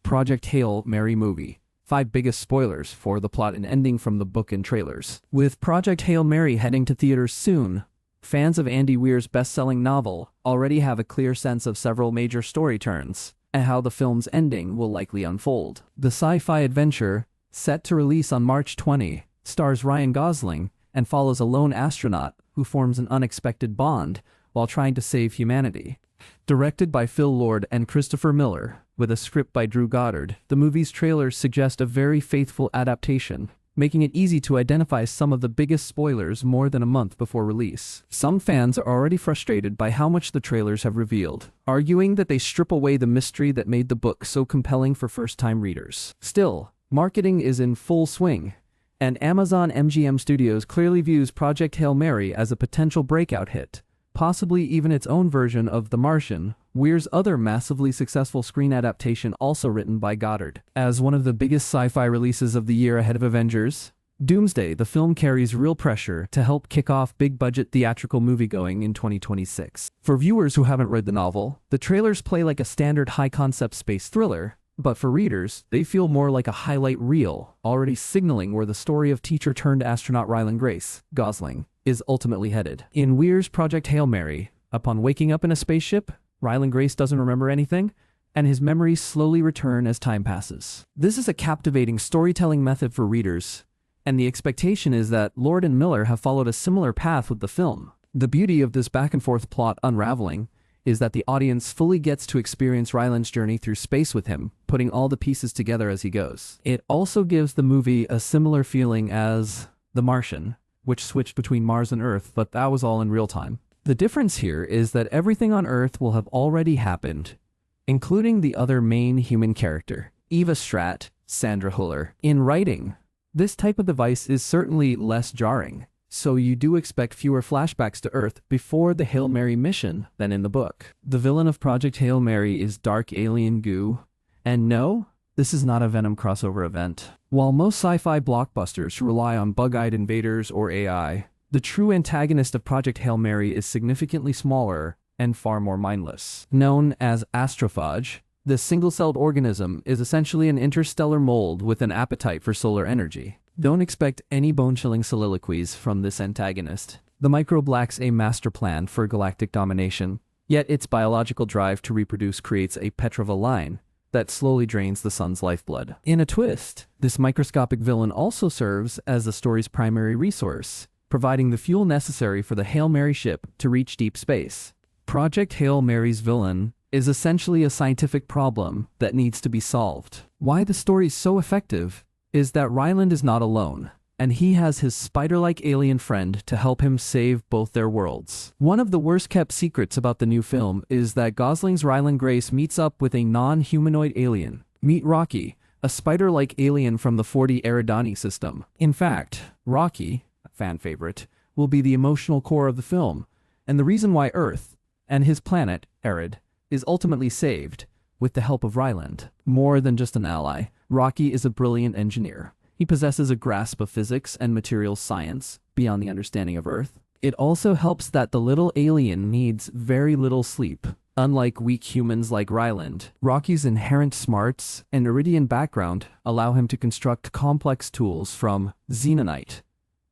Project Hail Mary movie. 5 biggest spoilers for the plot and ending from the book and trailers. With Project Hail Mary heading to theaters soon, fans of Andy Weir's best-selling novel already have a clear sense of several major story turns and how the film's ending will likely unfold. The sci-fi adventure, set to release on March 20, stars Ryan Gosling and follows a lone astronaut who forms an unexpected bond while trying to save humanity. Directed by Phil Lord and Christopher Miller, with a script by Drew Goddard, the movie's trailers suggest a very faithful adaptation, making it easy to identify some of the biggest spoilers more than a month before release. Some fans are already frustrated by how much the trailers have revealed, arguing that they strip away the mystery that made the book so compelling for first-time readers. Still, marketing is in full swing, and Amazon MGM Studios clearly views Project Hail Mary as a potential breakout hit, possibly even its own version of The Martian, Weir's other massively successful screen adaptation also written by Goddard. As one of the biggest sci-fi releases of the year ahead of Avengers, Doomsday, the film carries real pressure to help kick off big-budget theatrical moviegoing in 2026. For viewers who haven't read the novel, the trailers play like a standard high-concept space thriller, but for readers, they feel more like a highlight reel, already signaling where the story of teacher-turned-astronaut Ryland Grace, Gosling, is ultimately headed. In Weir's Project Hail Mary, upon waking up in a spaceship, Ryland Grace doesn't remember anything, and his memories slowly return as time passes. This is a captivating storytelling method for readers, and the expectation is that Lord and Miller have followed a similar path with the film. The beauty of this back-and-forth plot unraveling is that the audience fully gets to experience Ryland's journey through space with him, putting all the pieces together as he goes. It also gives the movie a similar feeling as The Martian, which switched between Mars and Earth, but that was all in real time. The difference here is that everything on Earth will have already happened, including the other main human character, Eva Stratt, Sandra Huller. In writing, this type of device is certainly less jarring, so you do expect fewer flashbacks to Earth before the Hail Mary mission than in the book. The villain of Project Hail Mary is dark alien goo, and no, this is not a Venom crossover event. While most sci-fi blockbusters rely on bug-eyed invaders or AI, the true antagonist of Project Hail Mary is significantly smaller and far more mindless. Known as astrophage, this single-celled organism is essentially an interstellar mold with an appetite for solar energy. Don't expect any bone-chilling soliloquies from this antagonist. The microbe lacks a master plan for galactic domination, yet its biological drive to reproduce creates a Petrova line that slowly drains the sun's lifeblood. In a twist, this microscopic villain also serves as the story's primary resource, providing the fuel necessary for the Hail Mary ship to reach deep space. Project Hail Mary's villain is essentially a scientific problem that needs to be solved. Why the story is so effective is that Ryland is not alone, and he has his spider-like alien friend to help him save both their worlds. One of the worst-kept secrets about the new film is that Gosling's Ryland Grace meets up with a non-humanoid alien. Meet Rocky, a spider-like alien from the 40 Eridani system. In fact, Rocky, a fan favorite, will be the emotional core of the film, and the reason why Earth, and his planet, Erid, is ultimately saved, with the help of Ryland. More than just an ally, Rocky is a brilliant engineer. He possesses a grasp of physics and materials science beyond the understanding of Earth. It also helps that the little alien needs very little sleep. Unlike weak humans like Ryland, Rocky's inherent smarts and Iridian background allow him to construct complex tools from xenonite,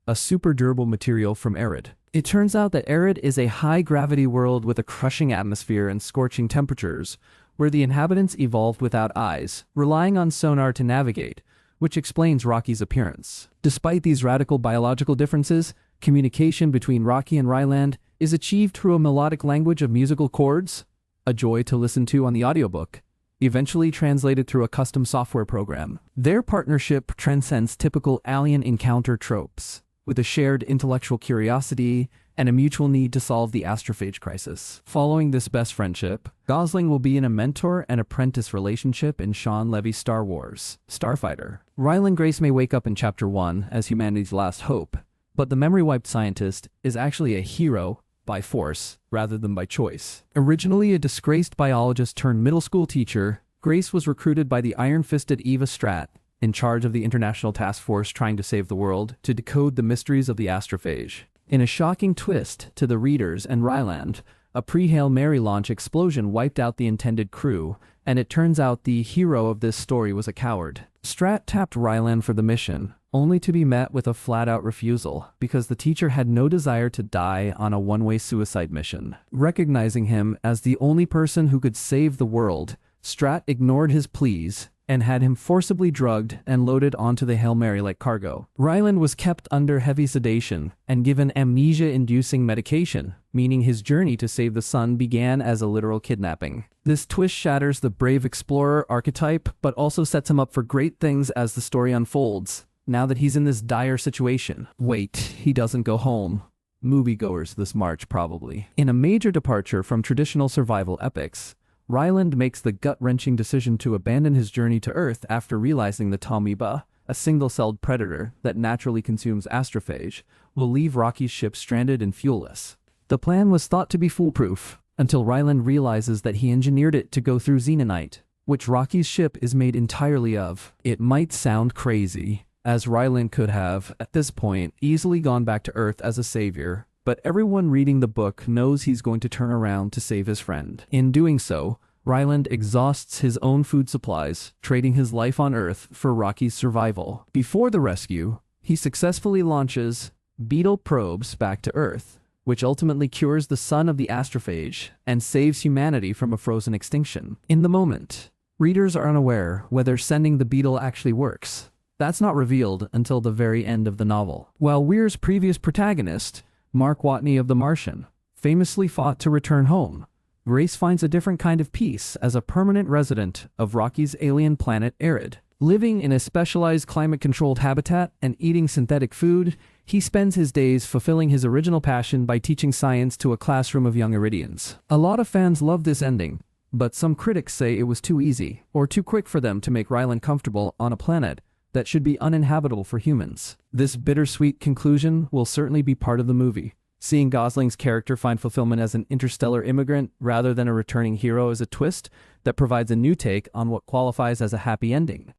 a super durable material from Erid. It turns out that Erid is a high-gravity world with a crushing atmosphere and scorching temperatures, where the inhabitants evolved without eyes, relying on sonar to navigate, which explains Rocky's appearance. Despite these radical biological differences, communication between Rocky and Ryland is achieved through a melodic language of musical chords, a joy to listen to on the audiobook, eventually translated through a custom software program. Their partnership transcends typical alien encounter tropes, with a shared intellectual curiosity and a mutual need to solve the astrophage crisis. Following this best friendship, Gosling will be in a mentor and apprentice relationship in Sean Levy's Star Wars, Starfighter. Ryland Grace may wake up in Chapter 1 as humanity's last hope, but the memory-wiped scientist is actually a hero by force rather than by choice. Originally a disgraced biologist turned middle school teacher, Grace was recruited by the iron-fisted Eva Stratt, in charge of the international task force trying to save the world, to decode the mysteries of the astrophage. In a shocking twist to the readers and Ryland, A pre-Hail Mary launch explosion wiped out the intended crew, and it turns out the hero of this story was a coward. Strat tapped Rylan for the mission, only to be met with a flat-out refusal, because the teacher had no desire to die on a one-way suicide mission. Recognizing him as the only person who could save the world, Strat ignored his pleas and had him forcibly drugged and loaded onto the Hail Mary like cargo. Ryland was kept under heavy sedation and given amnesia-inducing medication, meaning his journey to save the sun began as a literal kidnapping. This twist shatters the brave explorer archetype, but also sets him up for great things as the story unfolds, now that he's in this dire situation. Wait, he doesn't go home. Moviegoers this March, probably. In a major departure from traditional survival epics, Ryland makes the gut-wrenching decision to abandon his journey to Earth after realizing the Tomeba, a single-celled predator that naturally consumes astrophage, will leave Rocky's ship stranded and fuelless. The plan was thought to be foolproof, until Ryland realizes that he engineered it to go through Xenonite, which Rocky's ship is made entirely of. It might sound crazy, as Ryland could have, at this point, easily gone back to Earth as a savior, but everyone reading the book knows he's going to turn around to save his friend. In doing so, Ryland exhausts his own food supplies, trading his life on Earth for Rocky's survival. Before the rescue, he successfully launches Beetle probes back to Earth, which ultimately cures the son of the astrophage and saves humanity from a frozen extinction. In the moment, readers are unaware whether sending the Beetle actually works. That's not revealed until the very end of the novel. While Weir's previous protagonist, Mark Watney of The Martian, famously fought to return home, Grace finds a different kind of peace as a permanent resident of Rocky's alien planet Arid. Living in a specialized climate-controlled habitat and eating synthetic food, he spends his days fulfilling his original passion by teaching science to a classroom of young Iridians. A lot of fans love this ending, but some critics say it was too easy, or too quick for them to make Ryland comfortable on a planet that should be uninhabitable for humans. This bittersweet conclusion will certainly be part of the movie. Seeing Gosling's character find fulfillment as an interstellar immigrant rather than a returning hero is a twist that provides a new take on what qualifies as a happy ending.